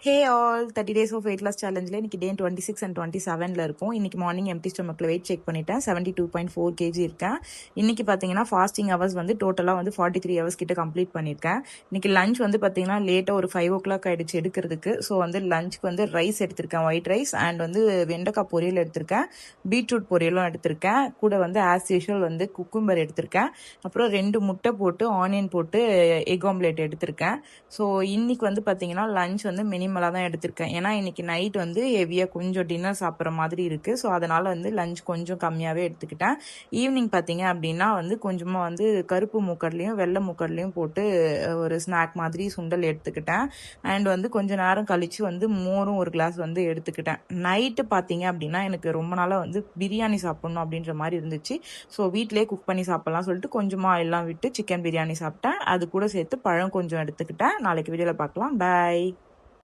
Hey all 30 days of weight loss சேலஞ்சில் இன்னைக்கு டே 26 and 27ல இருக்கும். இன்னைக்கு மார்னிங் எம்டி ஸ்டொமக்கில் வெயிட் செக் பண்ணிட்டேன். 72.4 kg இருக்கேன். இன்னைக்கு பார்த்தீங்கன்னா ஃபாஸ்டிங் ஹவர்ஸ் வந்து டோட்டலாக வந்து 43 ஹவர்ஸ் கிட்ட கம்ப்ளீட் பண்ணியிருக்கேன். இன்னைக்கு லஞ்ச் வந்து பார்த்தீங்கன்னா லேட்டாக ஒரு 5 o'clock ஆயிடுச்சு எடுக்கிறதுக்கு. ஸோ வந்து லஞ்சுக்கு வந்து ரைஸ் எடுத்திருக்கேன், ஒயிட் ரைஸ் அண்ட் வந்து வெண்டைக்காய் பொரியல் எடுத்திருக்கேன், பீட்ரூட் பொரியலும் எடுத்திருக்கேன். கூட வந்து ஆஸ் யூஷுவல் வந்து குக்கும்பர் எடுத்திருக்கேன். அப்புறம் 2 முட்டை போட்டு ஆனியன் போட்டு எக் ஆம்லேட் எடுத்திருக்கேன். ஸோ இன்னைக்கு வந்து பார்த்தீங்கன்னா லஞ்ச் வந்து மினிமலாக தான் எடுத்திருக்கேன். ஏன்னா இன்னைக்கு நைட் வந்து ஹெவியாக கொஞ்சம் டின்னர் சாப்பிட்ற மாதிரி இருக்குது. ஸோ அதனால் வந்து லஞ்ச் கொஞ்சம் கம்மியாகவே எடுத்துக்கிட்டேன். ஈவினிங் பார்த்தீங்க அப்படின்னா வந்து கொஞ்சமாக வந்து கருப்பு மூக்கடலையும் வெள்ளை மூக்கடலையும் போட்டு ஒரு ஸ்நாக் மாதிரி சுண்டல் எடுத்துக்கிட்டேன். அண்ட் வந்து கொஞ்ச நேரம் கழித்து வந்து மோரும் ஒரு கிளாஸ் வந்து எடுத்துக்கிட்டேன். நைட்டு பார்த்தீங்க அப்படின்னா எனக்கு ரொம்ப நாளாக வந்து பிரியாணி சாப்பிட்ணும் அப்படின்ற மாதிரி இருந்துச்சு. ஸோ வீட்டிலே குக் பண்ணி சாப்பிட்லாம் சொல்லிட்டு கொஞ்சமாக எல்லாம் விட்டு சிக்கன் பிரியாணி சாப்பிட்டேன். அது கூட சேர்த்து பழம் கொஞ்சம் எடுத்துக்கிட்டேன். நாளைக்கு வீடியோவில் பார்க்கலாம். பாய்.